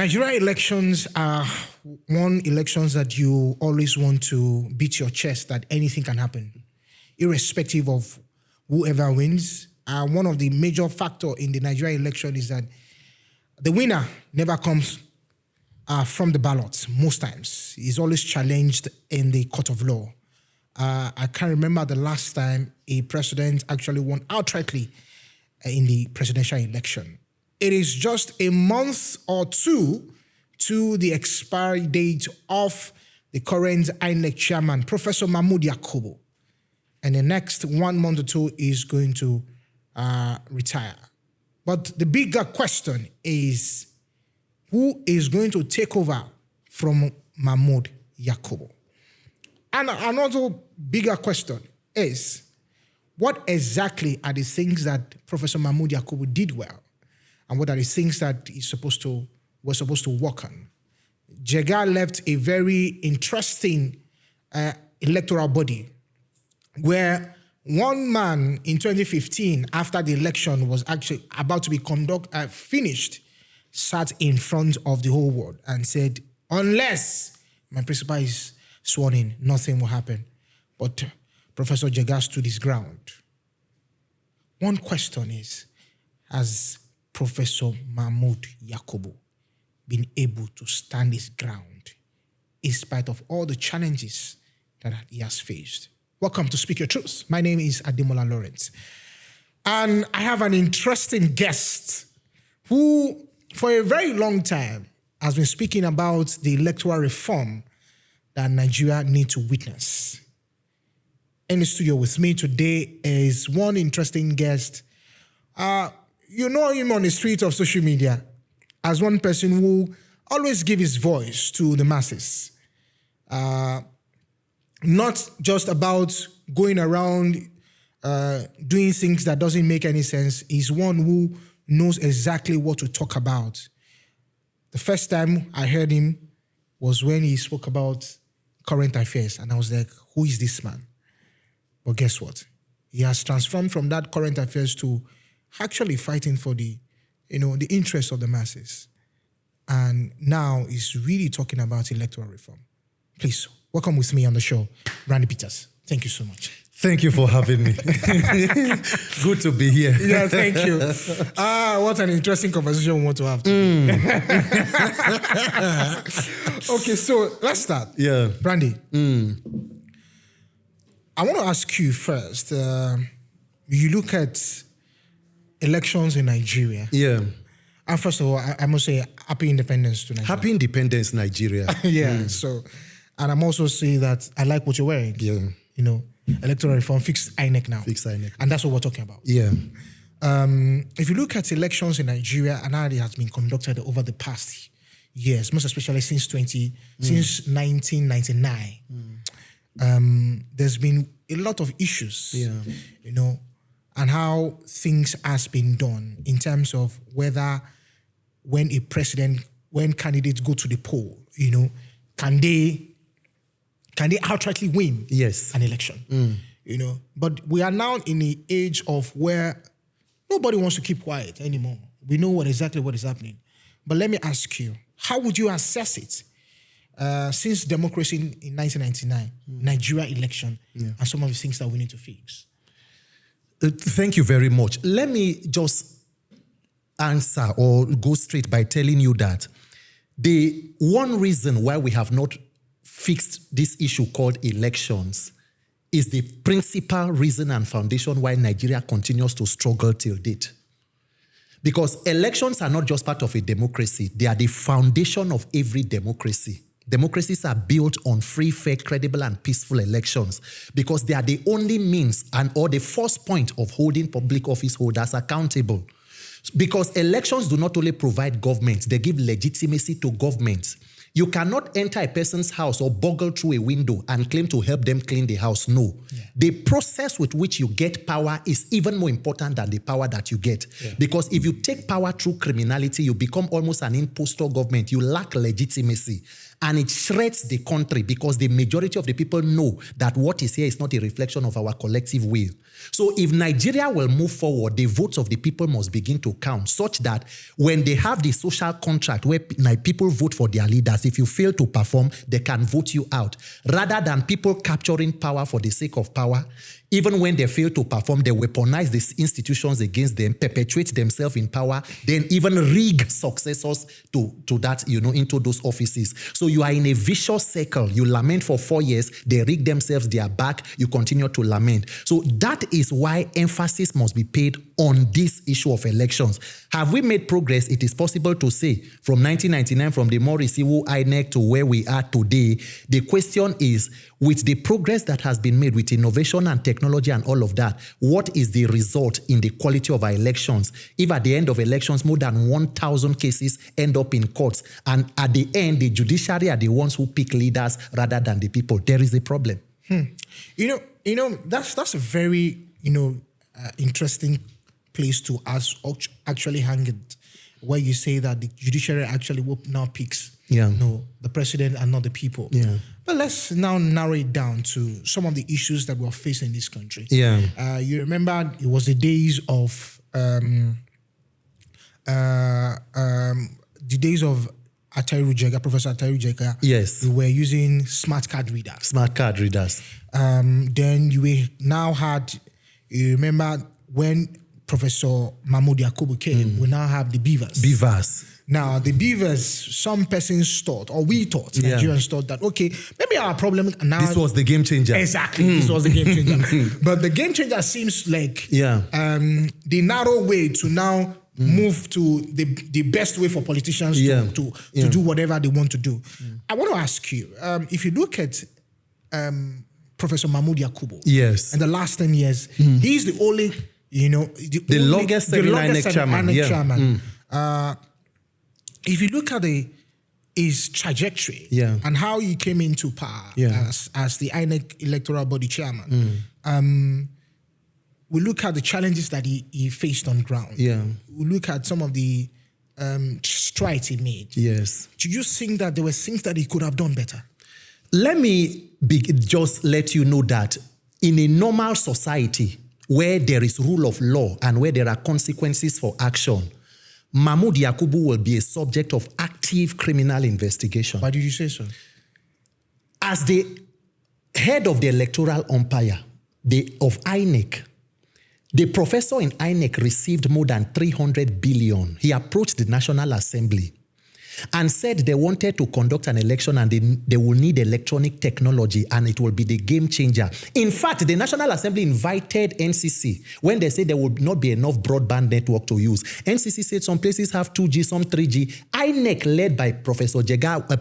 Nigeria elections are one elections that you always want to beat your chest that anything can happen, irrespective of whoever wins. One of the major factors in the Nigeria election is that the winner never comes from the ballots most times. He's always challenged in the court of law. I can't remember the last time a president actually won outrightly in the presidential election. It is just a month or two to the expiry date of the current INEC chairman, Professor Mahmood Yakubu. And the next 1 month or two is going to retire. But the bigger question is, who is going to take over from Mahmood Yakubu? And another bigger question is, what exactly are the things that Professor Mahmood Yakubu did well? And what are the things that we're supposed to work on? Jega left a very interesting electoral body where one man in 2015, after the election was actually about to be finished, sat in front of the whole world and said, unless my principal is sworn in, nothing will happen. But Professor Jega stood his ground. One question is, has Professor Mahmood Yakubu been able to stand his ground in spite of all the challenges that he has faced? Welcome to Speak Your Truth. My name is Ademola Lawrence. And I have an interesting guest who, for a very long time, has been speaking about the electoral reform that Nigeria needs to witness. In the studio with me today is one interesting guest. You know him on the streets of social media as one person who always gives his voice to the masses. Not just about going around doing things that doesn't make any sense. He's one who knows exactly what to talk about. The first time I heard him was when he spoke about current affairs, and I was like, who is this man? But guess what? He has transformed from that current affairs to actually fighting for the interests of the masses. And now he's really talking about electoral reform. Please, welcome with me on the show, Randy PETERS. Thank you so much. Thank you for having me. Good to be here. Yeah, thank you. What an interesting conversation we want to have today. Okay, so let's start. Yeah. Randy, I want to ask you first. You look at elections in Nigeria. Yeah. And first of all, I must say happy independence to Nigeria. Happy independence, Nigeria. Yeah. So, and I'm also saying that I like what you're wearing. Yeah. You know, electoral reform, fixed INEC now. Fixed INEC. And that's what we're talking about. Yeah. If you look at elections in Nigeria and how it has been conducted over the past years, most especially since 1999, there's been a lot of issues. Yeah. You know, and how things has been done in terms of whether when candidates go to the poll, you know, can they outrightly win an election? You know, but we are now in the age of where nobody wants to keep quiet anymore. We know exactly what is happening. But let me ask you, how would you assess it? Since democracy in 1999, Nigeria election, and some of the things that we need to fix. Thank you very much. Let me just answer or go straight by telling you that the one reason why we have not fixed this issue called elections is the principal reason and foundation why Nigeria continues to struggle till date. Because elections are not just part of a democracy, they are the foundation of every democracy. Democracies are built on free, fair, credible, and peaceful elections because they are the only means or the first point of holding public office holders accountable. Because elections do not only provide government, they give legitimacy to governments. You cannot enter a person's house or burgle through a window and claim to help them clean the house. No. Yeah. The process with which you get power is even more important than the power that you get. Yeah. Because if you take power through criminality, you become almost an impostor government. You lack legitimacy. and it shreds the country because the majority of the people know that what is here is not a reflection of our collective will. So if Nigeria will move forward, the votes of the people must begin to count such that when they have the social contract where people vote for their leaders, if you fail to perform, they can vote you out. Rather than people capturing power for the sake of power, even when they fail to perform, they weaponize these institutions against them, perpetuate themselves in power, then even rig successors to that, into those offices. So you are in a vicious circle. You lament for 4 years, they rig themselves, they are back, you continue to lament. So that is why emphasis must be paid on this issue of elections. Have we made progress? It is possible to say from 1999, from the Morisiwu INEC to where we are today. The question is, with the progress that has been made with innovation and technology and all of that, what is the result in the quality of our elections? If at the end of elections, more than 1,000 cases end up in courts, and at the end, the judiciary are the ones who pick leaders rather than the people, there is a problem. That's a very, interesting place to actually hang it, where you say that the judiciary actually now picks the president and not the people. Yeah. But let's now narrow it down to some of the issues that we're facing in this country. Yeah. You remember it was the days of Atairu Jega, Professor Atairu Jega. Yes. We were using smart card readers. Then you remember when Professor Mahmoud Yakubu came, we now have the beavers. Now, the beavers, some persons thought, or we thought, Nigerians thought that, okay, maybe our problem now... This was the game changer. Exactly, this was the game changer. But the game changer seems like the narrow way to now move to the best way for politicians to do whatever they want to do. I want to ask you, if you look at Professor Mahmoud Yakubu, in the last 10 years, he's the only... the longest INEC chairman. If you look at his trajectory and how he came into power as the INEC electoral body chairman, we look at the challenges that he faced on ground. We look at some of the strides he made. Yes. Do you think that there were things that he could have done better? Let me just let you know that in a normal society where there is rule of law and where there are consequences for action, Mahmoud Yakubu will be a subject of active criminal investigation. Why did you say so? As the head of the electoral umpire of INEC, the professor in INEC received more than 300 billion. He approached the National Assembly and said they wanted to conduct an election and they will need electronic technology and it will be the game changer. In fact, the National Assembly invited NCC when they said there would not be enough broadband network to use. NCC said some places have 2G, some 3G. INEC, led by Professor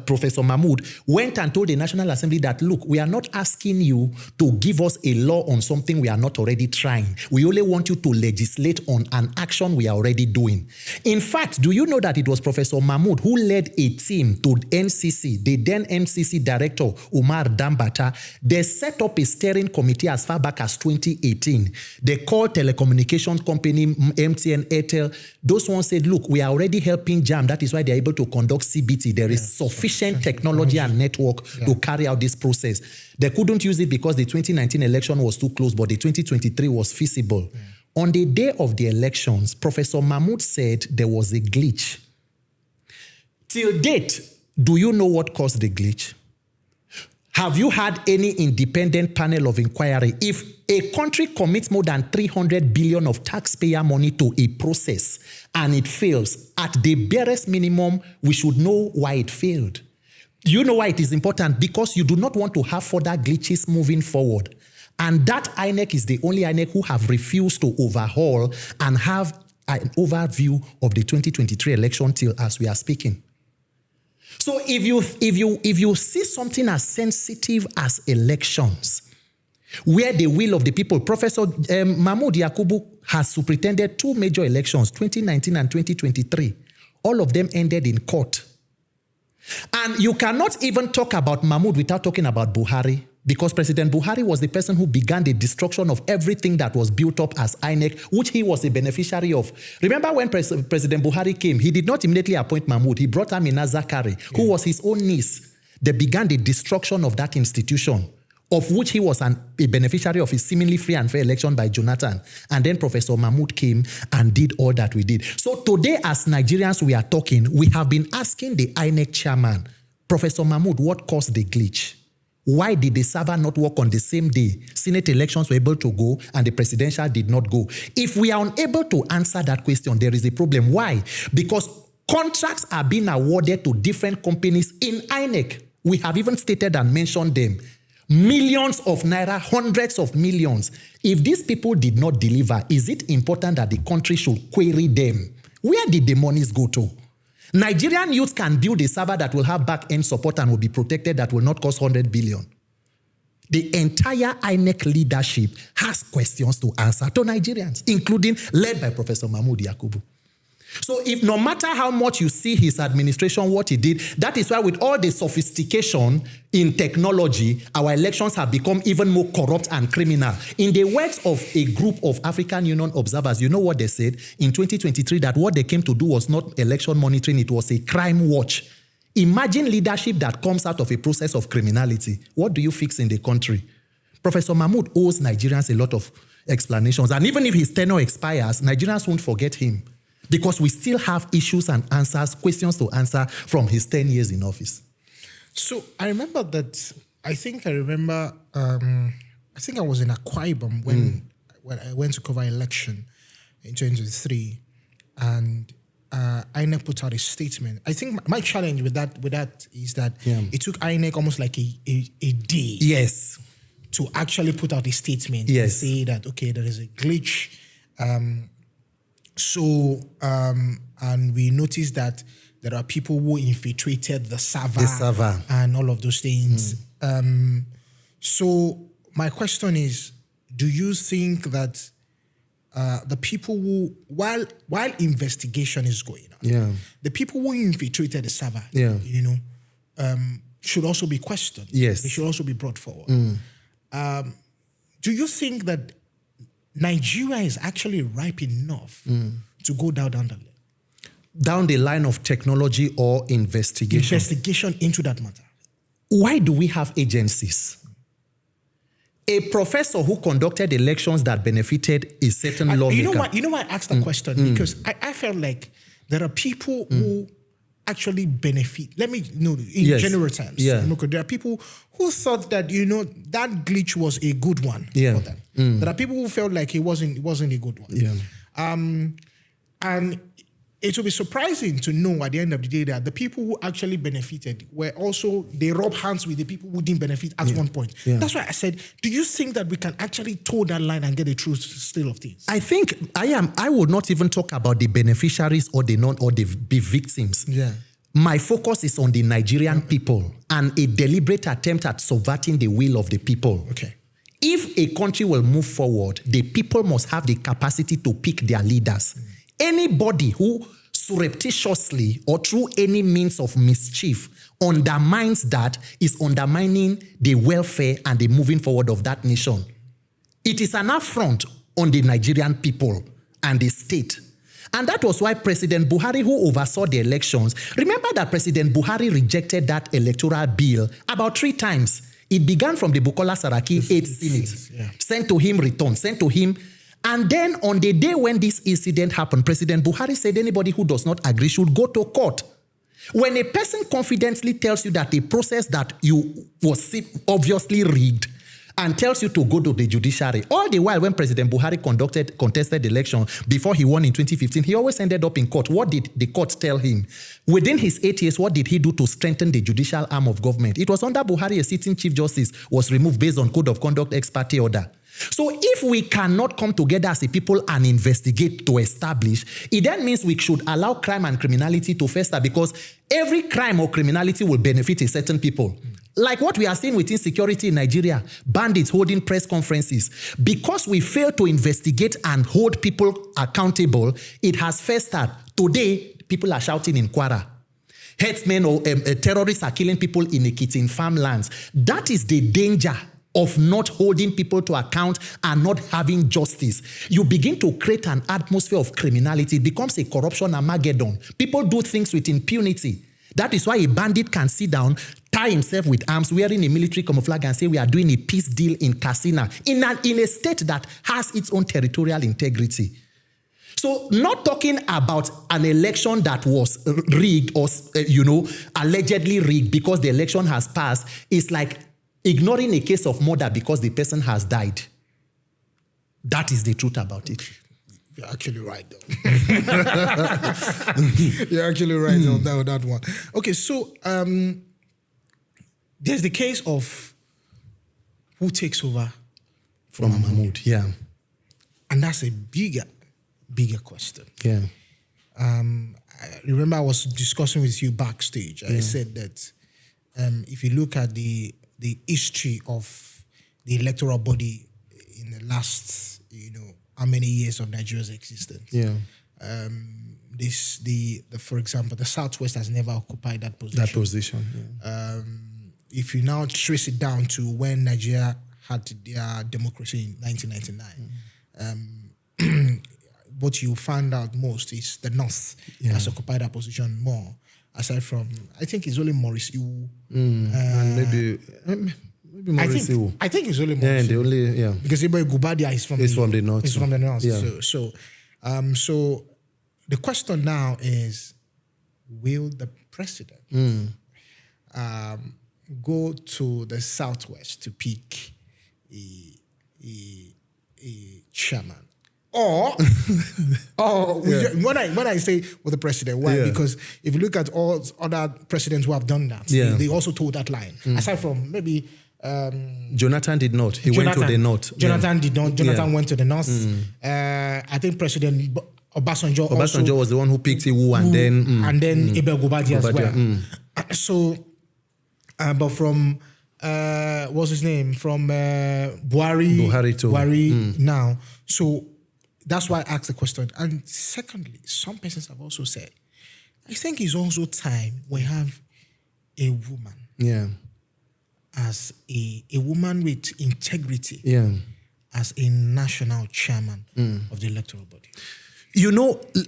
Professor Mahmoud, went and told the National Assembly that, look, we are not asking you to give us a law on something we are not already trying. We only want you to legislate on an action we are already doing. In fact, do you know that it was Professor Mahmoud who led a team to NCC, the then NCC director, Umar Dambata? They set up a steering committee as far back as 2018. They called telecommunications company, MTN, Airtel. Those ones said, look, we are already helping JAM. That is why they're able to conduct CBT. There is sufficient technology and network to carry out this process. They couldn't use it because the 2019 election was too close, but the 2023 was feasible. On the day of the elections, Professor Mahmoud said there was a glitch. Till date, do you know what caused the glitch? Have you had any independent panel of inquiry? If a country commits more than 300 billion of taxpayer money to a process and it fails, at the barest minimum, we should know why it failed. You know why it is important? Because you do not want to have further glitches moving forward. And that INEC is the only INEC who have refused to overhaul and have an overview of the 2023 election till as we are speaking. So if you see something as sensitive as elections, where the will of the people, Professor Mahmoud Yakubu has superintended 2 major elections, 2019 and 2023. All of them ended in court. And you cannot even talk about Mahmoud without talking about Buhari, because President Buhari was the person who began the destruction of everything that was built up as INEC, which he was a beneficiary of. Remember when President Buhari came, he did not immediately appoint Mahmoud. He brought Amina Zakari, who was his own niece. they began the destruction of that institution, of which he was a beneficiary of a seemingly free and fair election by Jonathan. And then Professor Mahmoud came and did all that we did. So today, as Nigerians we are talking, we have been asking the INEC chairman, Professor Mahmoud, what caused the glitch? Why did the server not work on the same day? Senate elections were able to go and the presidential did not go. If we are unable to answer that question, there is a problem. Why? Because contracts are being awarded to different companies in INEC. We have even stated and mentioned them. Millions of naira, hundreds of millions. If these people did not deliver, is it important that the country should query them? Where did the monies go to? Nigerian youth can build a server that will have back-end support and will be protected that will not cost 100 billion. The entire INEC leadership has questions to answer to Nigerians, including led by Professor Mahmoud Yakubu. So if no matter how much you see his administration, what he did, that is why with all the sophistication in technology, our elections have become even more corrupt and criminal. In the words of a group of African Union observers, you know what they said in 2023, that what they came to do was not election monitoring, it was a crime watch. Imagine leadership that comes out of a process of criminality. What do you fix in the country? Professor Mahmoud owes Nigerians a lot of explanations. And even if his tenure expires, Nigerians won't forget him. Because we still have issues and answers, questions to answer from his 10 years in office. So I remember that, I think I was in Akwa Ibom when I went to cover election in 2023, and INEC put out a statement. I think my challenge with that is that it took INEC almost like a day. Yes. To actually put out a statement. Yes. And say that, okay, there is a glitch. And we noticed that there are people who infiltrated the server and all of those things. So my question is, do you think that the people who, while investigation is going on, the people who infiltrated the server, should also be questioned? Yes. They should also be brought forward. Do you think that Nigeria is actually ripe enough to go down the line of technology or investigation? Investigation into that matter. Why do we have agencies? A professor who conducted elections that benefited a certain lawmaker. You know why I asked that question? Because I felt like there are people who actually benefit. Let me know in general terms. There are people who thought that that glitch was a good one for them. There are people who felt like it wasn't a good one. And it will be surprising to know at the end of the day that the people who actually benefited were also, they rub hands with the people who didn't benefit at one point. That's why I said, do you think that we can actually toe that line and get the truth still of things? I think I would not even talk about the beneficiaries or the victims. My focus is on the Nigerian people and a deliberate attempt at subverting the will of the people. Okay. If a country will move forward, the people must have the capacity to pick their leaders. Anybody who surreptitiously or through any means of mischief undermines that is undermining the welfare and the moving forward of that nation. It is an affront on the Nigerian people and the state. And that was why President Buhari, who oversaw the elections, remember that President Buhari rejected that electoral bill about 3 times. It began from the Bukola Saraki 8th Senate, sent to him, returned, sent to him. And then on the day when this incident happened, President Buhari said anybody who does not agree should go to court. When a person confidently tells you that a process that you was obviously rigged and tells you to go to the judiciary, all the while when President Buhari contested the election before he won in 2015, he always ended up in court. What did the court tell him? Within his 8 years, what did he do to strengthen the judicial arm of government? It was under Buhari, a sitting Chief Justice was removed based on Code of Conduct ex parte order. So if we cannot come together as a people and investigate to establish, it then means we should allow crime and criminality to fester, because every crime or criminality will benefit a certain people. Like what we are seeing with insecurity in Nigeria, bandits holding press conferences. Because we fail to investigate and hold people accountable, it has festered. Today, people are shouting in Kwara. Herdsmen or terrorists are killing people in Ekiti, in farmlands. That is the danger of not holding people to account and not having justice. You begin to create an atmosphere of criminality. It becomes a corruption Armageddon. People do things with impunity. That is why a bandit can sit down, tie himself with arms, wearing a military camouflage and say we are doing a peace deal in Katsina in a state that has its own territorial integrity. So not talking about an election that was rigged or, allegedly rigged because the election has passed is like ignoring a case of murder because the person has died. That is the truth about it. You're actually right, though. You're actually right on that one. Okay, so there's the case of who takes over from Mahmoud. Yeah. And that's a bigger question. Yeah. I remember I was discussing with you backstage. I said that if you look at the history of the electoral body in the last, how many years of Nigeria's existence. Yeah. For example, the Southwest has never occupied that position. Yeah. If you now trace it down to when Nigeria had their democracy in 1999, what you find out most is the North has occupied that position more. Aside from, I think it's only Maurice Iwu. And maybe Maurice Iwu. I think it's only Maurice Iwu. Because Ibrahim Gubadia is from the North. He's from the North. Yeah. So the question now is, will the president go to the Southwest to pick a chairman? Or when I say with the president, why? Yeah. Because if you look at all other presidents who have done that, they also told that line. Aside from maybe Jonathan did not. He went to the North. Jonathan did not. Jonathan went to the North. I think President Obasanjo was the one who picked Iwu and then Abel Gubadia as well. So, but from what's his name? From Buhari now. So that's why I asked the question. And secondly, some persons have also said, I think it's also time we have a woman. Yeah. As a woman with integrity. Yeah. As a national chairman of the electoral body.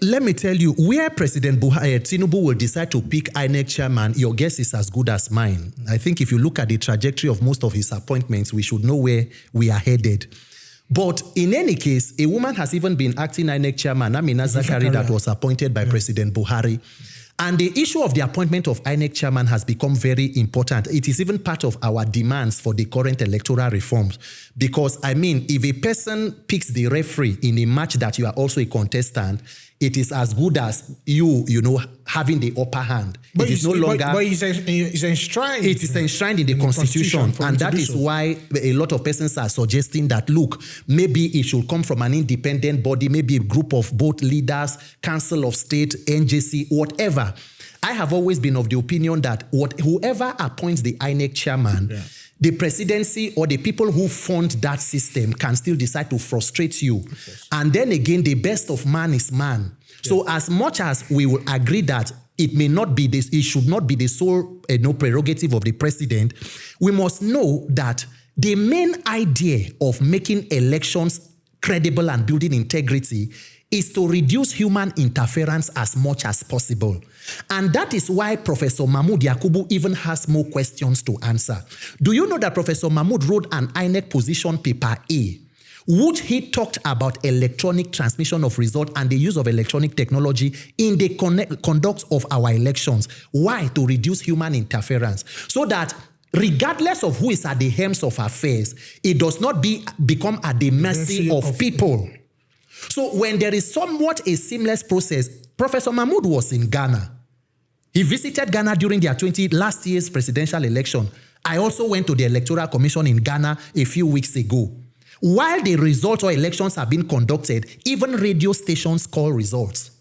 Let me tell you, where President Tinubu will decide to pick INEC chairman, your guess is as good as mine. I think if you look at the trajectory of most of his appointments, we should know where we are headed. But in any case, a woman has even been acting INEC chairman, Amina Zakari, that was appointed by President Buhari. And the issue of the appointment of INEC chairman has become very important. It is even part of our demands for the current electoral reforms. Because, if a person picks the referee in a match that you are also a contestant, it is as good as you having the upper hand. But it is no longer... But it's enshrined. It is enshrined in the Constitution. And that is why a lot of persons are suggesting that, look, maybe it should come from an independent body, maybe a group of both leaders, Council of State, NJC, whatever. I have always been of the opinion that whoever appoints the INEC chairman, the presidency or the people who fund that system can still decide to frustrate you. Yes. And then again, the best of man is man. Yes. So as much as we will agree that it should not be the sole prerogative of the president, we must know that the main idea of making elections credible and building integrity is to reduce human interference as much as possible. And that is why Professor Mahmoud Yakubu even has more questions to answer. Do you know that Professor Mahmoud wrote an INEC position paper A, which he talked about electronic transmission of results and the use of electronic technology in the conduct of our elections? Why? To reduce human interference. So that regardless of who is at the helms of affairs, it does not become at the mercy of people. So when there is somewhat a seamless process, Professor Mahmoud was in Ghana. He visited Ghana during their last year's presidential election. I also went to the Electoral Commission in Ghana a few weeks ago. While the results or elections have been conducted, even radio stations call results.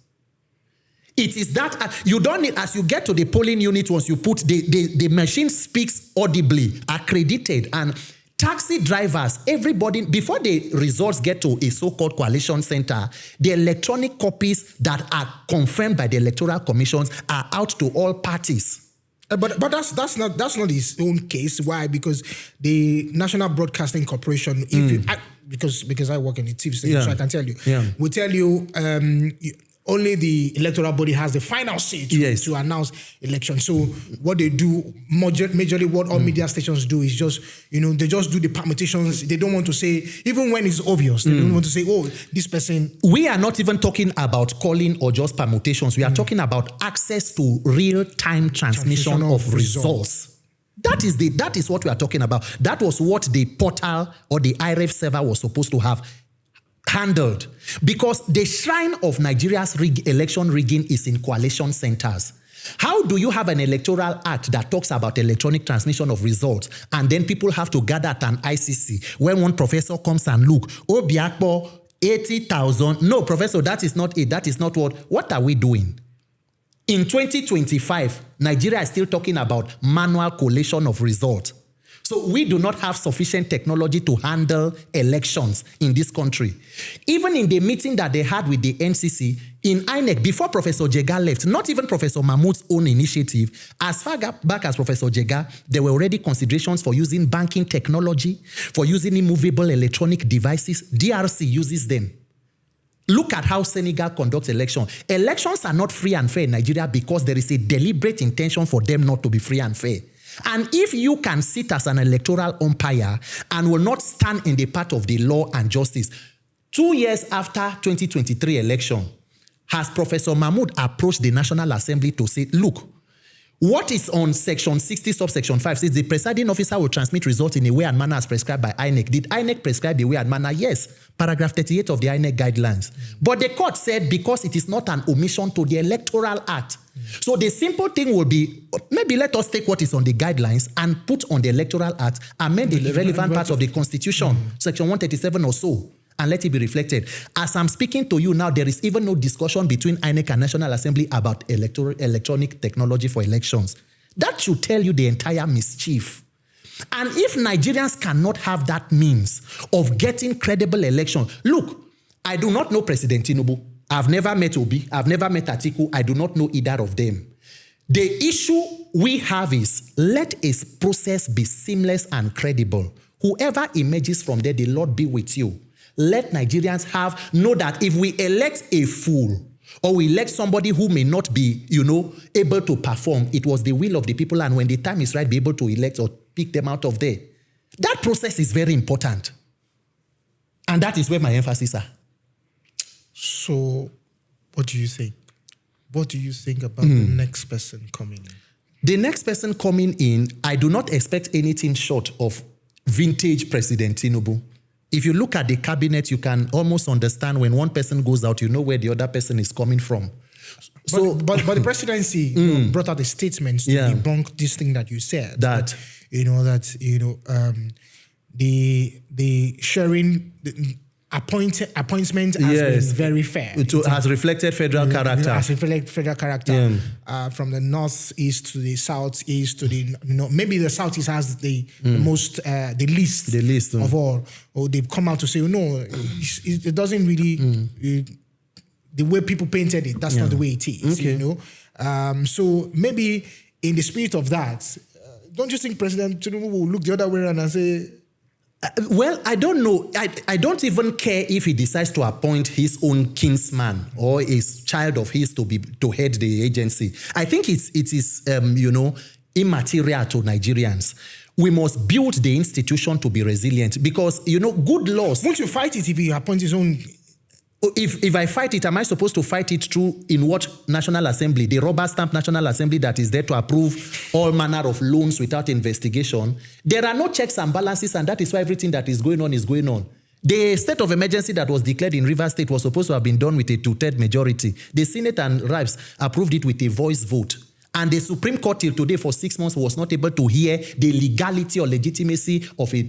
It is that you don't need, as you get to the polling unit, once you put the machine speaks audibly, accredited, and taxi drivers, everybody, before the results get to a so-called coalition center, the electronic copies that are confirmed by the Electoral Commissions are out to all parties. But that's not his own case. Why? Because the National Broadcasting Corporation, because I work in the TV station, so I can tell you, will tell you only the electoral body has the final say to announce election. So what they do, majorly what all media stations do is just, they just do the permutations. They don't want to say, even when it's obvious, they don't want to say, oh, this person. We are not even talking about calling or just permutations. We are talking about access to real-time transmission of results. That is what we are talking about. That was what the portal or the IREF server was supposed to have handled, because the shrine of Nigeria's election rigging is in coalition centers. How do you have an electoral act that talks about electronic transmission of results, and then people have to gather at an ICC when one professor comes and look, Biakpo, 80,000. No, professor, that is not it. That is not what are we doing? In 2025, Nigeria is still talking about manual collation of results. So we do not have sufficient technology to handle elections in this country. Even in the meeting that they had with the NCC, in INEC, before Professor Jega left, not even Professor Mahmoud's own initiative, as far back as Professor Jega, there were already considerations for using banking technology, for using immovable electronic devices. DRC uses them. Look at how Senegal conducts elections. Elections are not free and fair in Nigeria because there is a deliberate intention for them not to be free and fair. And if you can sit as an electoral umpire and will not stand in the path of the law and justice, 2 years after 2023 election, has Professor Mahmoud approached the National Assembly to say, look, what is on section 60 subsection 5 says the presiding officer will transmit results in a way and manner as prescribed by INEC. Did INEC prescribe the way and manner? Yes. Paragraph 38 of the INEC guidelines. But the court said because it is not an omission to the Electoral Act. So the simple thing will be, maybe let us take what is on the guidelines and put on the Electoral Act, amend the relevant parts of the Constitution, section 137 or so, and let it be reflected. As I'm speaking to you now, there is even no discussion between INEC and National Assembly about electronic technology for elections. That should tell you the entire mischief. And if Nigerians cannot have that means of getting credible election, look, I do not know President Tinubu. I've never met Obi. I've never met Atiku. I do not know either of them. The issue we have is let a process be seamless and credible. Whoever emerges from there, the Lord be with you. Let Nigerians know that if we elect a fool or we elect somebody who may not be, able to perform, it was the will of the people, and when the time is right, be able to elect or pick them out of there. That process is very important. And that is where my emphasis are. So, what do you think? What do you think about the next person coming in? The next person coming in, I do not expect anything short of vintage President Tinubu. If you look at the cabinet, you can almost understand when one person goes out, you know where the other person is coming from. But the presidency brought out a statement to debunk this thing that you said. The sharing appointment has been very fair. It has reflected federal character. Has reflected federal character from the northeast to the southeast to the maybe the southeast has the most the least of all. Or they've come out to say it doesn't really the way people painted it. That's not the way it is. Okay. So maybe in the spirit of that, don't you think President Tinubu will look the other way around and say? Well, I don't know. I don't even care if he decides to appoint his own kinsman or a child of his to head the agency. I think it is immaterial to Nigerians. We must build the institution to be resilient because good laws. Won't you fight it if he appoints his own? If I fight it, am I supposed to fight it through in what National Assembly, the rubber stamp National Assembly that is there to approve all manner of loans without investigation? There are no checks and balances, and that is why everything that is going on is going on. The state of emergency that was declared in Rivers State was supposed to have been done with a 2/3 majority. The Senate and Reps approved it with a voice vote. And the Supreme Court till today for 6 months was not able to hear the legality or legitimacy of a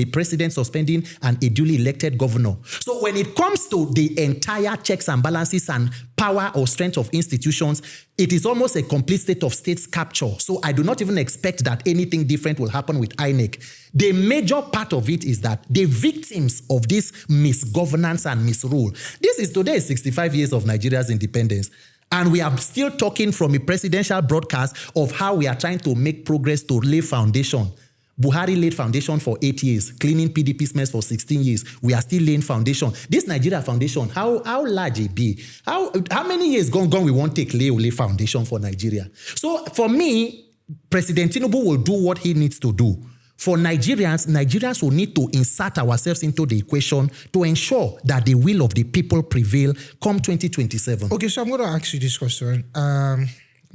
president suspending a duly elected governor. So when it comes to the entire checks and balances and power or strength of institutions, it is almost a complete state of states capture. So I do not even expect that anything different will happen with INEC. The major part of it is that the victims of this misgovernance and misrule, this is today 65 years of Nigeria's independence. And we are still talking from a presidential broadcast of how we are trying to make progress to lay foundation. Buhari laid foundation for 8 years, cleaning PDP's mess for 16 years. We are still laying foundation. This Nigeria foundation, how large it be? How many years gone we won't take lay foundation for Nigeria? So for me, President Tinubu will do what he needs to do. For Nigerians will need to insert ourselves into the equation to ensure that the will of the people prevail come 2027. Okay, so I'm going to ask you this question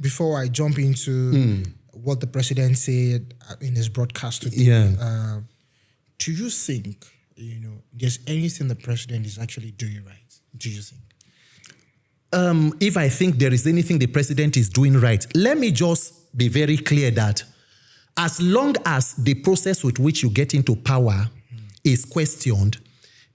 before I jump into what the president said in his broadcast today. Yeah. Do you think, there's anything the president is actually doing right? Do you think? If I think there is anything the president is doing right, let me just be very clear that as long as the process with which you get into power is questioned,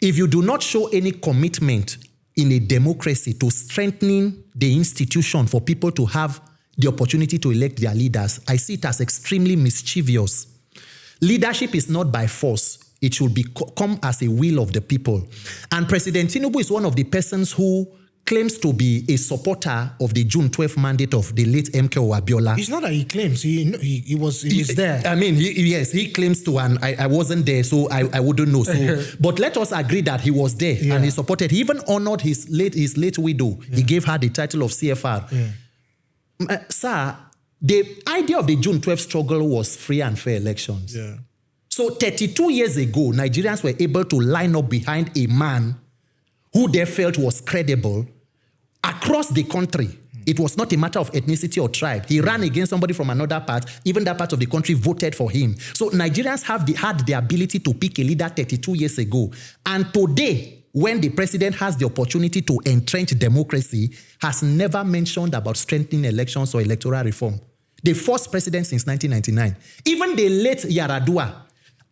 if you do not show any commitment in a democracy to strengthening the institution for people to have the opportunity to elect their leaders, I see it as extremely mischievous. Leadership is not by force. It should come as a will of the people. And President Tinubu is one of the persons who claims to be a supporter of the June 12th mandate of the late MKO Abiola. It's not that he claims. He was there. I mean, he claims to, and I wasn't there, so I wouldn't know. So, but let us agree that he was there and he supported. He even honored his late widow. Yeah. He gave her the title of CFR. Yeah. Sir, the idea of the June 12th struggle was free and fair elections. Yeah. So 32 years ago, Nigerians were able to line up behind a man who they felt was credible across the country. It was not a matter of ethnicity or tribe. He ran against somebody from another part. Even that part of the country voted for him. So Nigerians had the ability to pick a leader 32 years ago. And today, when the president has the opportunity to entrench democracy, has never mentioned about strengthening elections or electoral reform. The first president since 1999. Even the late Yaradua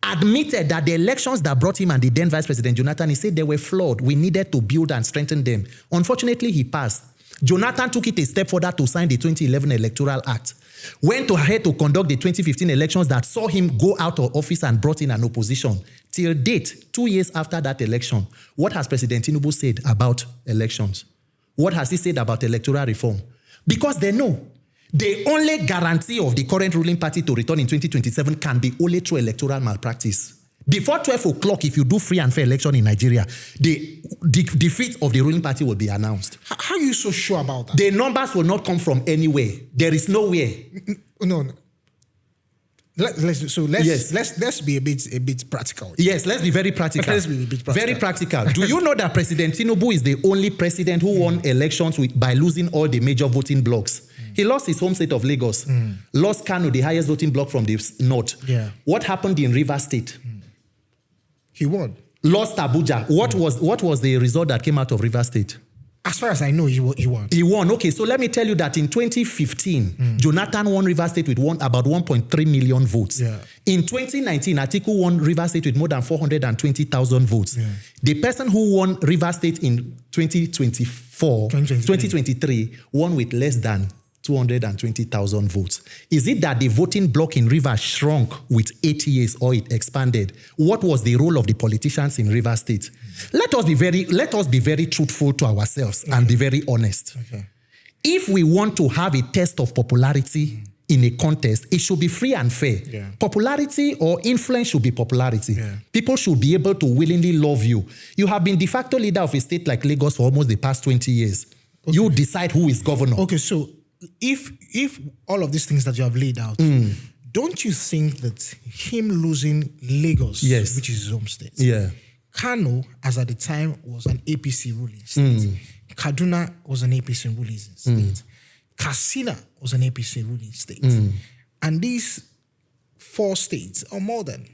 admitted that the elections that brought him and the then Vice President Jonathan, he said they were flawed. We needed to build and strengthen them. Unfortunately, he passed. Jonathan took it a step further to sign the 2011 Electoral Act. Went ahead to conduct the 2015 elections that saw him go out of office and brought in an opposition. Till date, 2 years after that election, what has President Tinubu said about elections? What has he said about electoral reform? Because they know the only guarantee of the current ruling party to return in 2027 can be only through electoral malpractice. Before 12 o'clock, if you do free and fair election in Nigeria, the defeat of the ruling party will be announced. How are you so sure about that? The numbers will not come from anywhere. There is nowhere. No. Let's be a bit practical. Yes, let's be very practical. Let's be a bit practical. Very practical. Do you know that President Tinubu is the only president who won elections by losing all the major voting blocks? He lost his home state of Lagos, lost Kano, the highest voting block from the north. Yeah. What happened in Rivers State? He won. Lost Abuja. What was the result that came out of Rivers State? As far as I know, he won. He won. Okay, so let me tell you that in 2015, Jonathan won Rivers State with about 1.3 million votes. Yeah. In 2019, Atiku won Rivers State with more than 420,000 votes. Yeah. The person who won Rivers State in 2023 won with less than 220,000 votes. Is it that the voting bloc in Rivers shrunk with 8 years or it expanded? What was the role of the politicians in Rivers State? Let us be very truthful to ourselves and be very honest. Okay. If we want to have a test of popularity in a contest, it should be free and fair. Yeah. Popularity or influence should be popularity. Yeah. People should be able to willingly love you. You have been de facto leader of a state like Lagos for almost the past 20 years. Okay. You decide who is governor. Okay, so if all of these things that you have laid out, don't you think that him losing Lagos, which is his home state, Kano, as at the time, was an APC ruling state, Kaduna was an APC ruling state, Katsina was an APC ruling state, and these 4 states, or more than,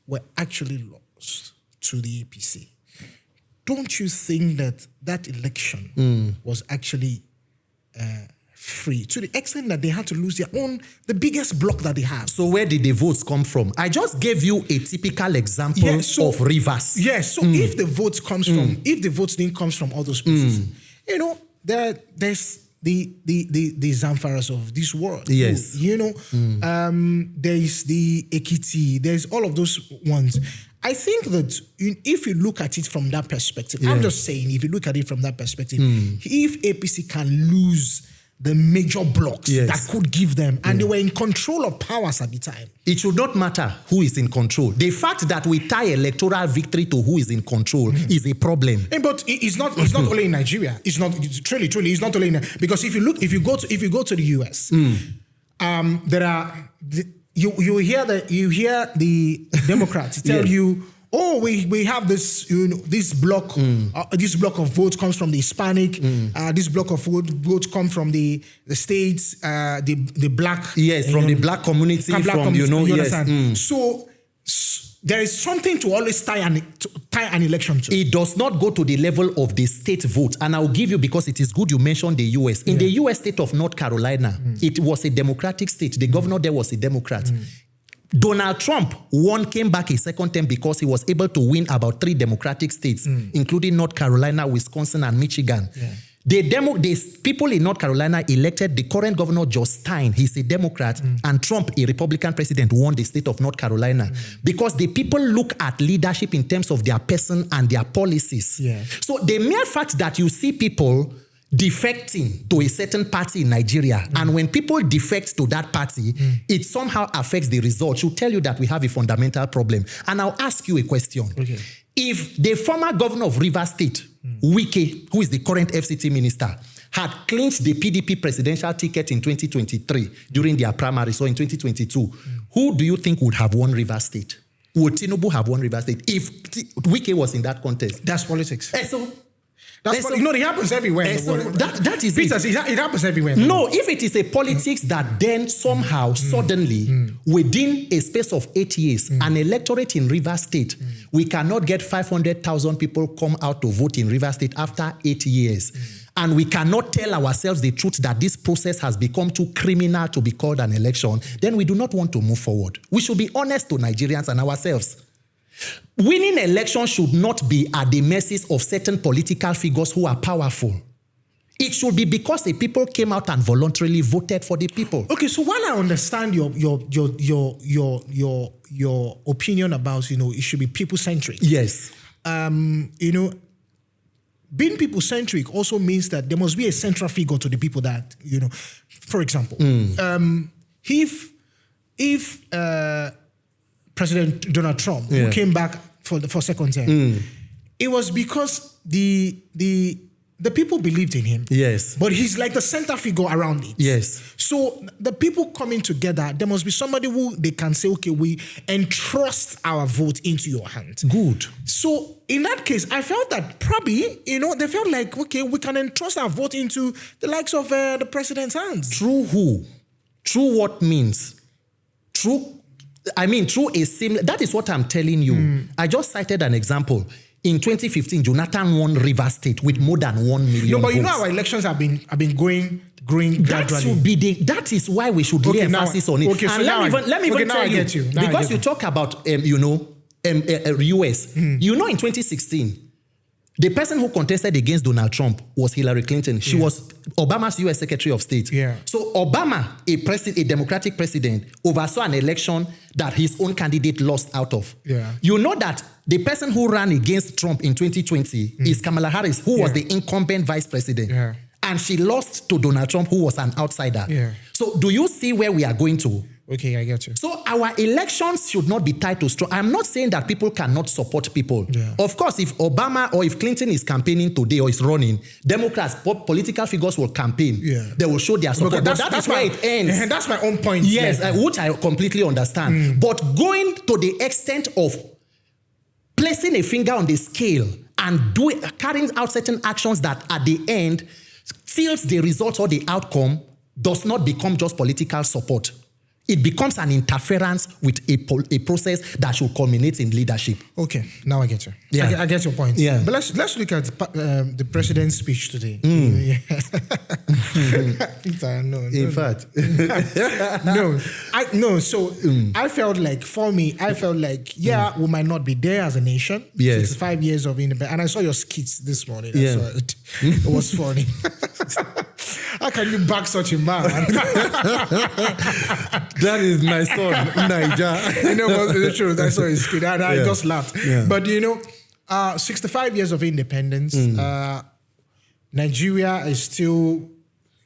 were actually lost to the APC. Don't you think that election was actually free, to the extent that they had to lose the biggest block that they have? So where did the votes come from? I just gave you a typical example of Rivers. Yes, so if the votes didn't come from all those places, there's the Zamfaras of this world. Yes. There's the Ekiti, there's all of those ones. I think that if you look at it from that perspective, I'm just saying, if you look at it from that perspective, if APC can lose the major blocks Yes. that could give them, and they were in control of powers at the time. It should not matter who is in control. The fact that we tie electoral victory to who is in control is a problem. But it's not only in Nigeria. It's truly it's not only in, because if you go to the US, there are you hear the Democrats tell you, oh, we have this, this block of votes comes from the Hispanic, this block of votes come from the states, the black, from the black community, understand? So there is something to always tie an election to. It does not go to the level of the state vote. And I'll give you, because it is good you mentioned the US. In the US state of North Carolina, it was a Democratic state. The governor there was a Democrat. Donald Trump came back a second term because he was able to win about 3 Democratic states, including North Carolina, Wisconsin, and Michigan. Yeah. The people in North Carolina elected the current governor, Joe Stein. He's a Democrat, and Trump, a Republican president, won the state of North Carolina because the people look at leadership in terms of their person and their policies. Yeah. So the mere fact that you see people defecting to a certain party in Nigeria, and when people defect to that party, it somehow affects the result, should tell you that we have a fundamental problem. And I'll ask you a question. Okay. If the former governor of Rivers State, Wike, who is the current FCT minister, had clinched the PDP presidential ticket in 2023 during their primaries, or in 2022, who do you think would have won Rivers State? Would Tinubu have won Rivers State if Wike was in that contest? That's politics. It happens everywhere. That is PETERS, it happens everywhere. No, if it is a politics that then somehow, suddenly, within a space of 8 years, an electorate in Rivers State, we cannot get 500,000 people come out to vote in Rivers State after 8 years. And we cannot tell ourselves the truth that this process has become too criminal to be called an election, then we do not want to move forward. We should be honest to Nigerians and ourselves. Winning elections should not be at the mercy of certain political figures who are powerful. It should be because the people came out and voluntarily voted for the people. Okay, so while I understand your opinion about, it should be people-centric. Yes. Being people-centric also means that there must be a central figure to the people that, for example, if President Donald Trump, who came back for second term, it was because the people believed in him. Yes. But he's like the center figure around it. Yes. So the people coming together, there must be somebody who they can say, okay, we entrust our vote into your hands. Good. So in that case, I felt that probably, they felt like, okay, we can entrust our vote into the likes of the president's hands. Through who? Through what means? Through a similar, that is what I'm telling you. I just cited an example. In 2015, Jonathan won Rivers State with more than 1 million votes. Our elections have been growing gradually. That is why we should lay emphasis on it. Okay, and let me even tell you, because you talk about, US. In 2016, the person who contested against Donald Trump was Hillary Clinton. She was Obama's US Secretary of State. Yeah. So Obama, a Democratic president, oversaw an election that his own candidate lost out of. Yeah. You know that the person who ran against Trump in 2020 is Kamala Harris, who was the incumbent vice president. Yeah. And she lost to Donald Trump, who was an outsider. Yeah. So do you see where we are going to? Okay, I get you. So our elections should not be tied to strong. I'm not saying that people cannot support people. Yeah. Of course, if Obama or if Clinton is campaigning today or is running, Democrats, political figures will campaign. Yeah. They will show their support. But that's where it ends. And that's my own point. Yes, which I completely understand. But going to the extent of placing a finger on the scale and carrying out certain actions that at the end seals the result or the outcome does not become just political support. It becomes an interference with a process that should culminate in leadership. Okay, now I get you. Yeah. I get your point. Yeah. But let's look at the president's speech today. Peter, no. In fact. I felt like, for me, we might not be there as a nation. Yes. 65 years of independence. And I saw your skits this morning. It was funny. How can you back such a man? That is my son, Niger. The truth. I saw his skit and I just laughed. Yeah. But 65 years of independence, Nigeria is still,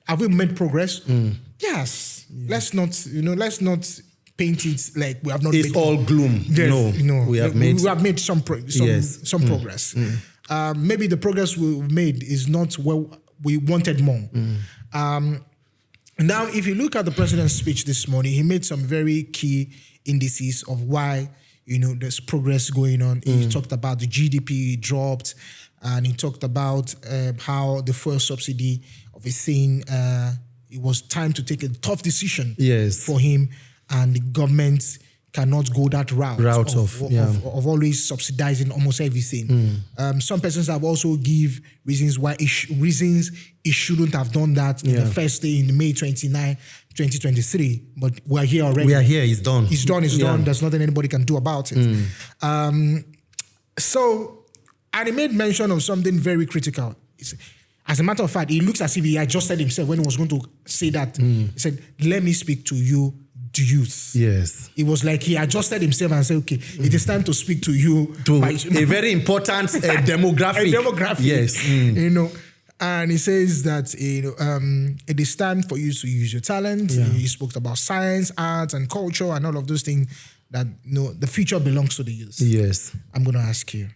Have we made progress? Yes. Let's not paint it like we have not. It's all gloom. No, we have made some progress. Maybe the progress we've made is not where we wanted more. Now, if you look at the president's speech this morning, he made some very key indices of why there's progress going on. He talked about the GDP dropped, and he talked about how the fuel subsidy of a thing. It was time to take a tough decision for him, and the government cannot go that route of always subsidizing almost everything. Some persons have also give reasons why it shouldn't have done that in the first day in May 29, 2023. But we're here already. We are here. It's done. It's done. There's nothing anybody can do about it. And he made mention of something very critical. As a matter of fact, it looks as if he adjusted himself when he was going to say that. He said, "Let me speak to you, the youth." Yes. It was like he adjusted himself and said, "Okay, it is time to speak to you." A very important demographic. A demographic. Yes. And he says that it is time for you to use your talent. He spoke about science, arts, and culture, and all of those things. That the future belongs to the youth. Yes. I'm going to ask you.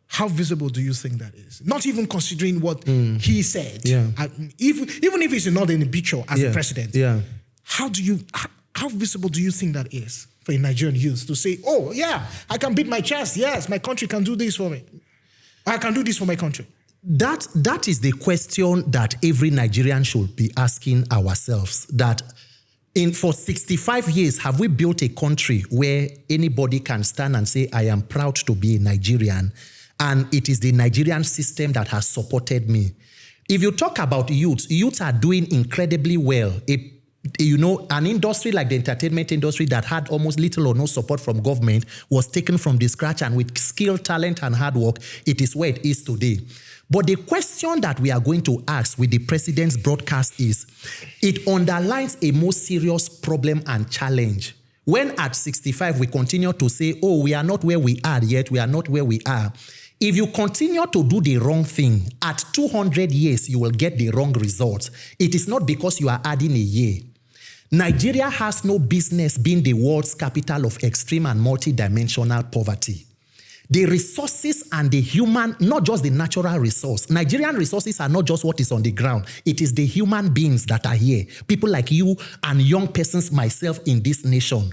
How visible do you think that is? Not even considering what he said. Even if it's not in the picture as the president. How visible do you think that is for a Nigerian youth to say, "Oh yeah, I can beat my chest. Yes, my country can do this for me. I can do this for my country." That is the question that every Nigerian should be asking ourselves. That for 65 years, have we built a country where anybody can stand and say, "I am proud to be a Nigerian"? And it is the Nigerian system that has supported me. If you talk about youths are doing incredibly well. An industry like the entertainment industry that had almost little or no support from government was taken from the scratch, and with skill, talent, and hard work, it is where it is today. But the question that we are going to ask with the president's broadcast is, it underlines a more serious problem and challenge. When at 65, we continue to say, "Oh, we are not where we are yet, we are not where we are." If you continue to do the wrong thing, at 200 years, you will get the wrong results. It is not because you are adding a year. Nigeria has no business being the world's capital of extreme and multidimensional poverty. The resources and the human, not just the natural resource. Nigerian resources are not just what is on the ground. It is the human beings that are here. People like you and young persons, myself, in this nation.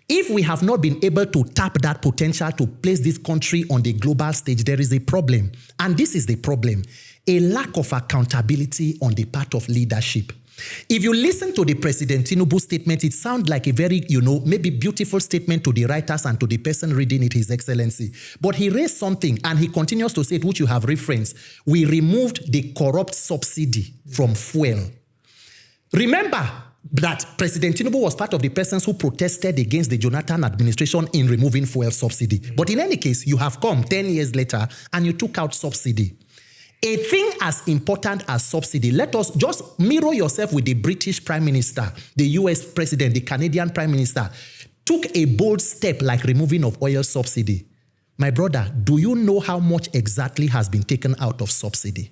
If we have not been able to tap that potential to place this country on the global stage, there is a problem. And this is the problem: a lack of accountability on the part of leadership. If you listen to the President Tinubu statement, it sounds like a very, maybe beautiful statement to the writers and to the person reading it, His Excellency. But he raised something, and he continues to say it, which you have referenced. We removed the corrupt subsidy from fuel. Remember that President Tinubu was part of the persons who protested against the Jonathan administration in removing fuel subsidy. But in any case, you have come 10 years later and you took out subsidy. A thing as important as subsidy, let us just mirror yourself with the British Prime Minister, the US President, the Canadian Prime Minister, took a bold step like removing of oil subsidy. My brother, do you know how much exactly has been taken out of subsidy?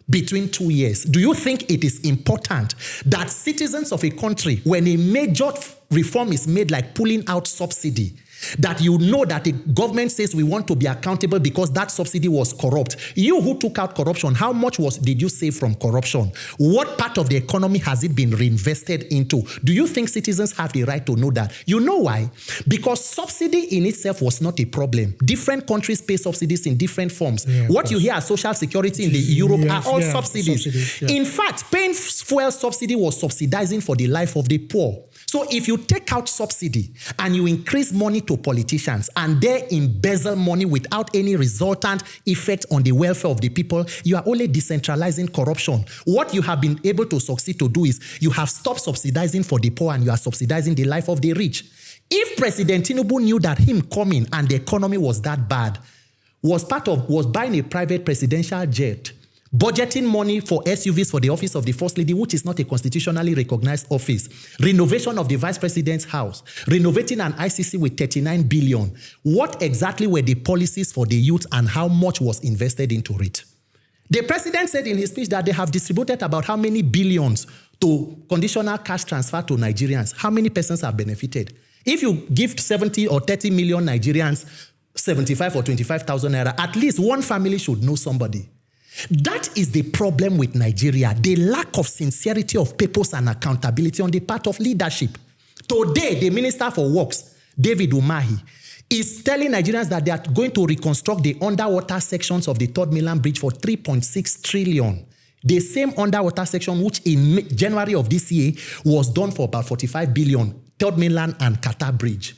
Between 2 years. Do you think it is important that citizens of a country, when a major reform is made like pulling out subsidy, that you know that the government says we want to be accountable because that subsidy was corrupt? You who took out corruption, how much did you save from corruption? What part of the economy has it been reinvested into? Do you think citizens have the right to know that? You know why? Because subsidy in itself was not a problem. Different countries pay subsidies in different forms. What you hear as social security in the Europe are all subsidies. In fact, paying fuel subsidy was subsidizing for the life of the poor. So if you take out subsidy and you increase money to politicians and they embezzle money without any resultant effect on the welfare of the people, you are only decentralizing corruption. What you have been able to succeed to do is you have stopped subsidizing for the poor and you are subsidizing the life of the rich. If President Tinubu knew that him coming and the economy was that bad, was buying a private presidential jet, budgeting money for SUVs for the office of the First Lady, which is not a constitutionally recognized office, renovation of the Vice President's house, renovating an ICC with 39 billion. What exactly were the policies for the youth and how much was invested into it? The president said in his speech that they have distributed about how many billions to conditional cash transfer to Nigerians. How many persons have benefited? If you give 70 or 30 million Nigerians 75 or 25,000 naira, at least one family should know somebody. That is the problem with Nigeria, the lack of sincerity of purpose and accountability on the part of leadership. Today, the Minister for Works, David Umahi, is telling Nigerians that they are going to reconstruct the underwater sections of the Third Mainland Bridge for 3.6 trillion. The same underwater section which in January of this year was done for about 45 billion, Third Mainland and Qatar Bridge.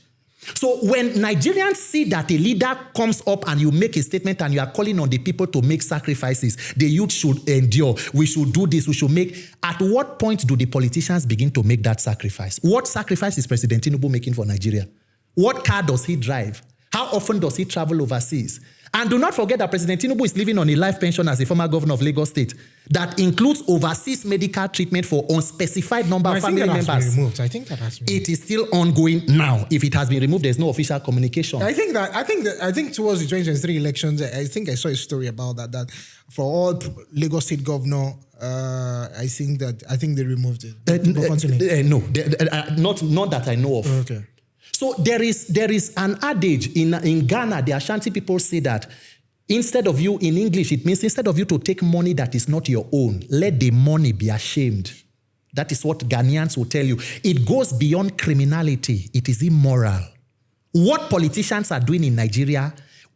So when Nigerians see that a leader comes up and you make a statement and you are calling on the people to make sacrifices, the youth should endure, we should do this, we should make, at what point do the politicians begin to make that sacrifice? What sacrifice is President Tinubu making for Nigeria? What car does he drive? How often does he travel overseas? And do not forget that President Tinubu is living on a life pension as a former governor of Lagos State that includes overseas medical treatment for unspecified number of family members. I think that has been removed. It is still ongoing now. If it has been removed, there's no official communication. I think towards the 2023 elections, I think I saw a story about that for all Lagos State governor, I think they removed it. No, not that I know of. Okay. So there is an adage in Ghana, the Ashanti people say that instead of you, in English, it means instead of you to take money that is not your own, let the money be ashamed. That is what Ghanaians will tell you. It goes beyond criminality. It is immoral. What politicians are doing in Nigeria,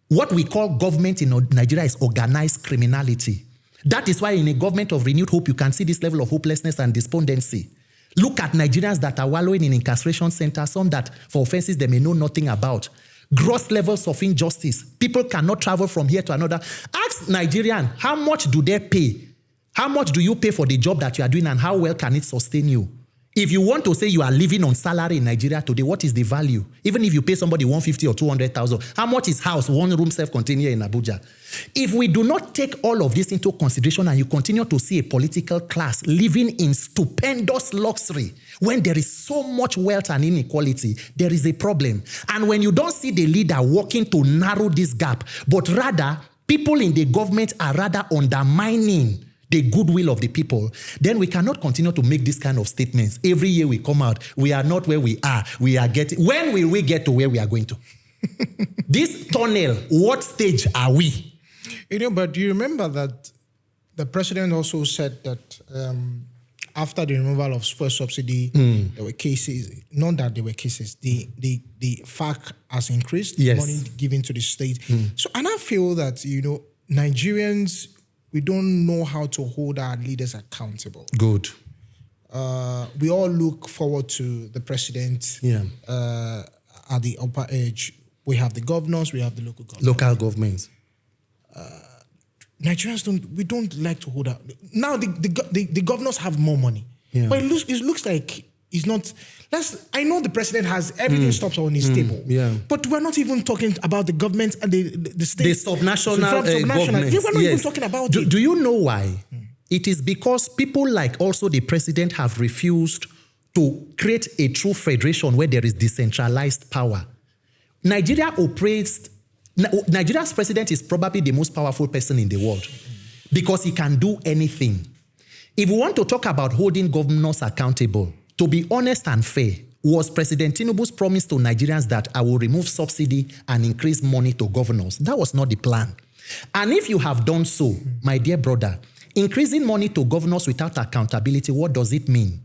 what we call government in Nigeria is organized criminality. That is why in a government of renewed hope, you can see this level of hopelessness and despondency. Look at Nigerians that are wallowing in incarceration centers, some that for offenses they may know nothing about. Gross levels of injustice. People cannot travel from here to another. Ask Nigerian, how much do they pay? How much do you pay for the job that you are doing and how well can it sustain you? If you want to say you are living on salary in Nigeria today, what is the value? Even if you pay somebody 150 or 200,000, how much is house, one room self-contained here in Abuja? If we do not take all of this into consideration and you continue to see a political class living in stupendous luxury, when there is so much wealth and inequality, there is a problem. And when you don't see the leader working to narrow this gap, but rather people in the government are rather undermining the goodwill of the people, then we cannot continue to make this kind of statements. Every year we come out, we are not where we are. We are getting, when will we get to where we are going to? This tunnel, what stage are we? But do you remember that the president also said that after the removal of fuel subsidy, there were cases, not that there were cases, the FAC has increased, yes, money given to the state. So, and I feel that, Nigerians, we don't know how to hold our leaders accountable. Good. We all look forward to the president at the upper edge. We have the governors, we have the local governments. Local governments. Nigerians don't like to hold out. Now the governors have more money. Yeah. But it looks like it's not. I know the president has everything stops on his table. Yeah. But we're not even talking about the government and the state. The subnational government. We're not even talking about it. Do you know why? It is because people like also the president have refused to create a true federation where there is decentralized power. Nigeria's president is probably the most powerful person in the world because he can do anything. If we want to talk about holding governors accountable, to be honest and fair, was President Tinubu's promise to Nigerians that I will remove subsidy and increase money to governors. That was not the plan. And if you have done so, my dear brother, increasing money to governors without accountability, what does it mean?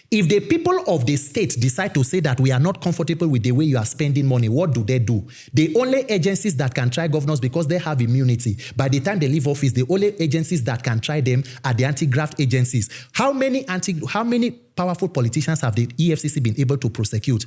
If the people of the state decide to say that we are not comfortable with the way you are spending money, what do? The only agencies that can try governors because they have immunity, by the time they leave office, the only agencies that can try them are the anti-graft agencies. How many powerful politicians have the EFCC been able to prosecute?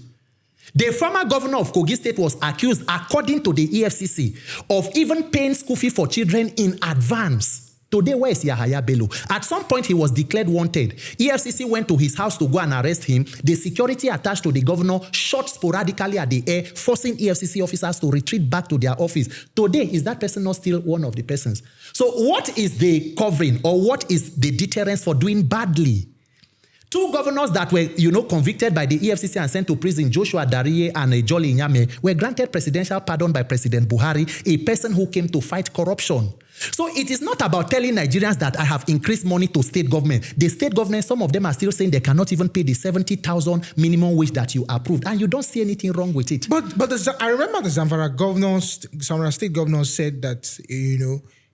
The former governor of Kogi State was accused, according to the EFCC, of even paying school fee for children in advance. Today, where is Yahaya Bello? At some point, he was declared wanted. EFCC went to his house to go and arrest him. The security attached to the governor shot sporadically at the air, forcing EFCC officers to retreat back to their office. Today, is that person not still one of the persons? So what is the covering or what is the deterrence for doing badly? Two governors that were, convicted by the EFCC and sent to prison, Joshua Dariye and Jolly Nyame, were granted presidential pardon by President Buhari, a person who came to fight corruption. So it is not about telling Nigerians that I have increased money to state government. The state government, some of them are still saying they cannot even pay the 70,000 minimum wage that you approved, and you don't see anything wrong with it. But I remember the Zamfara state governor said that,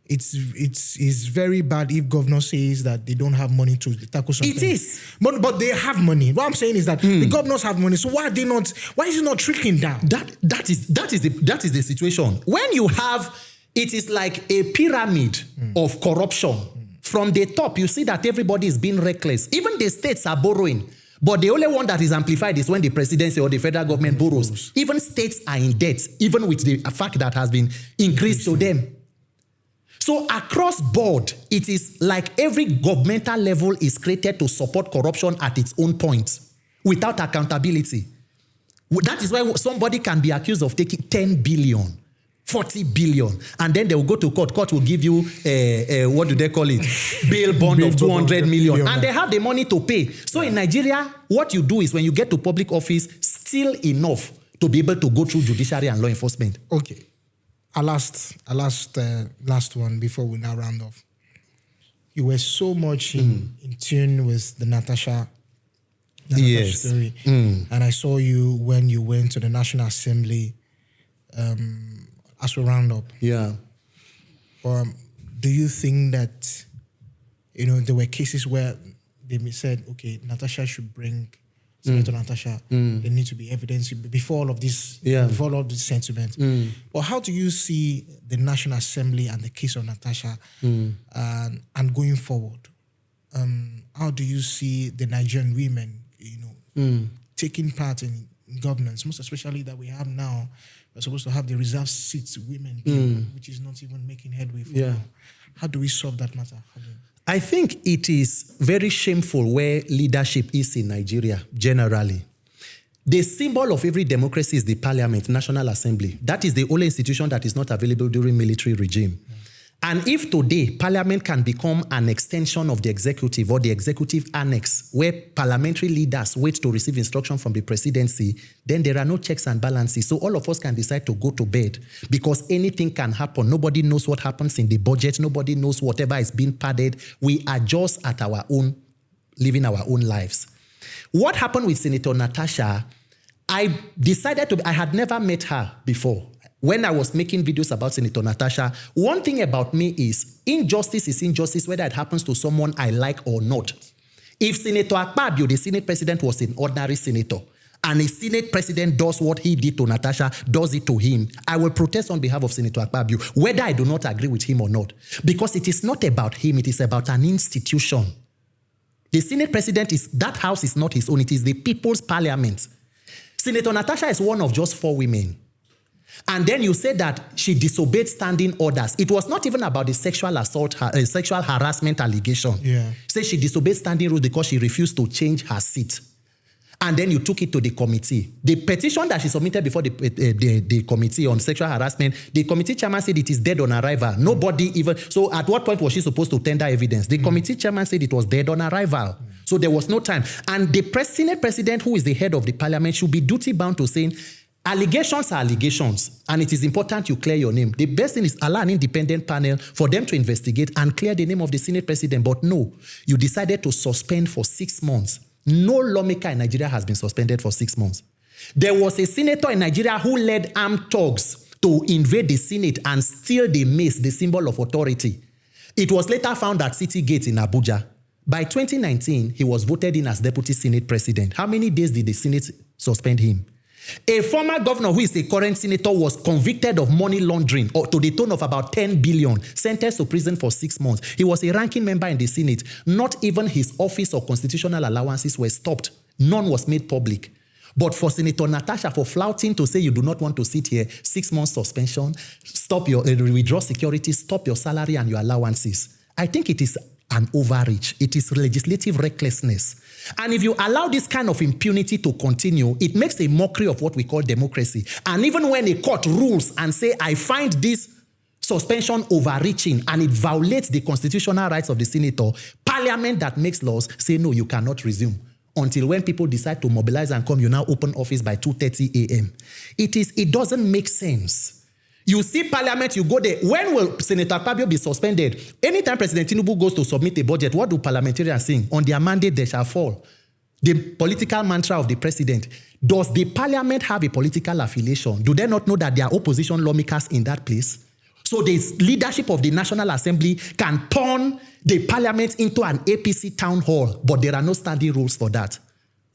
it's very bad if governor says that they don't have money to tackle something. It is. But they have money. What I'm saying is that the governors have money. So why is it not trickling down? That is the situation. When you have, it is like a pyramid of corruption. From the top, you see that everybody is being reckless. Even the states are borrowing. But the only one that is amplified is when the presidency or the federal government borrows. Even states are in debt, even with the fact that has been increased to them. So across board, it is like every governmental level is created to support corruption at its own point without accountability. That is why somebody can be accused of taking 10 billion, 40 billion, and then they will go to court. Court will give you, what do they call it? Bail bond of 200 million. And they have the money to pay. So in Nigeria, what you do is when you get to public office, steal enough to be able to go through judiciary and law enforcement. Okay. Our last one before we now round off. You were so much in tune with the Natasha story. And I saw you when you went to the National Assembly as we round up. Yeah. Do you think that, there were cases where they said, okay, Natasha should bring Senator Natasha, there need to be evidence before all of this, before all of this sentiment. But how do you see the National Assembly and the case of Natasha and going forward? How do you see the Nigerian women, taking part in governance, most especially that we have now, we're supposed to have the reserved seats women, which is not even making headway for now. How do we solve that matter? I think it is very shameful where leadership is in Nigeria, generally. The symbol of every democracy is the parliament, National Assembly. That is the only institution that is not available during military regime. And if today parliament can become an extension of the executive or the executive annex where parliamentary leaders wait to receive instruction from the presidency, then there are no checks and balances. So all of us can decide to go to bed because anything can happen. Nobody knows what happens in the budget. Nobody knows whatever is being padded. We are just at our own, living our own lives. What happened with Senator Natasha, I had never met her before. When I was making videos about Senator Natasha, one thing about me is injustice is injustice, whether it happens to someone I like or not. If Senator Akpabio, the Senate president, was an ordinary senator, and a Senate president does what he did to Natasha, does it to him, I will protest on behalf of Senator Akpabio, whether I do not agree with him or not. Because it is not about him, it is about an institution. The Senate president that house is not his own, it is the people's parliament. Senator Natasha is one of just 4 women. And then you said that she disobeyed standing orders. It was not even about the sexual assault, sexual harassment allegation. Say she disobeyed standing rules because she refused to change her seat. And then you took it to the committee. The petition that she submitted before the committee on sexual harassment, the committee chairman said it is dead on arrival. Nobody even... So at what point was she supposed to tender evidence? The committee chairman said it was dead on arrival. So there was no time. And the Senate president, who is the head of the parliament, should be duty-bound to saying... Allegations are allegations, and it is important you clear your name. The best thing is allow an independent panel for them to investigate and clear the name of the Senate president. But no, you decided to suspend for 6 months. No lawmaker in Nigeria has been suspended for 6 months. There was a senator in Nigeria who led armed thugs to invade the Senate and steal the mace, the symbol of authority. It was later found at City Gate in Abuja. By 2019, he was voted in as deputy Senate president. How many days did the Senate suspend him? A former governor who is a current senator was convicted of money laundering to the tune of about 10 billion, sentenced to prison for 6 months. He was a ranking member in the Senate. Not even his office or constitutional allowances were stopped. None was made public. But for Senator Natasha, for flouting to say you do not want to sit here, 6 months suspension, stop your withdraw security, stop your salary and your allowances. I think it is an overreach. It is legislative recklessness. And if you allow this kind of impunity to continue, it makes a mockery of what we call democracy. And even when a court rules and say, I find this suspension overreaching and it violates the constitutional rights of the senator, parliament that makes laws say, no, you cannot resume. Until when people decide to mobilize and come, you now open office by 2:30 a.m. It doesn't make sense. You see parliament, you go there. When will Senator Akpabio be suspended? Anytime President Tinubu goes to submit a budget, what do parliamentarians sing? On their mandate, they shall fall. The political mantra of the president. Does the parliament have a political affiliation? Do they not know that there are opposition lawmakers in that place? So the leadership of the National Assembly can turn the parliament into an APC town hall, but there are no standing rules for that.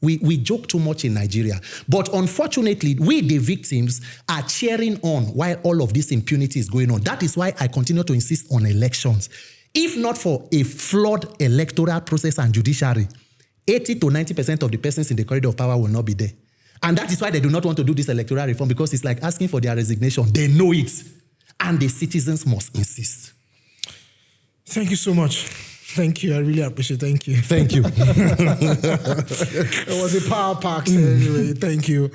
We joke too much in Nigeria. But unfortunately, we, the victims, are cheering on while all of this impunity is going on. That is why I continue to insist on elections. If not for a flawed electoral process and judiciary, 80 to 90% of the persons in the corridor of power will not be there. And that is why they do not want to do this electoral reform, because it's like asking for their resignation. They know it. And the citizens must insist. Thank you so much. Thank you. I really appreciate it. Thank you. Thank you. It was a power pack. Anyway, thank you.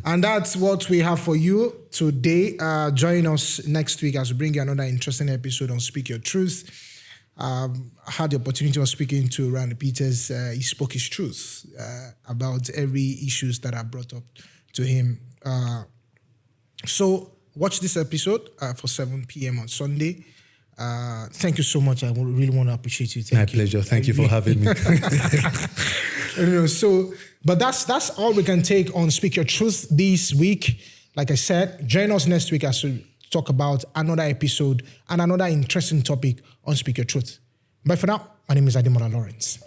And that's what we have for you today. Join us next week as we bring you another interesting episode on Speak Your Truth. I had the opportunity of speaking to Randy Peters. He spoke his truth about every issues that are brought up to him. So watch this episode for 7 p.m. on Sunday. Thank you so much. I really want to appreciate you. My pleasure. Thank you for having me. But that's all we can take on Speak Your Truth this week. Like I said, join us next week as we talk about another episode and another interesting topic on Speak Your Truth. But for now, my name is Ademola Lawrence.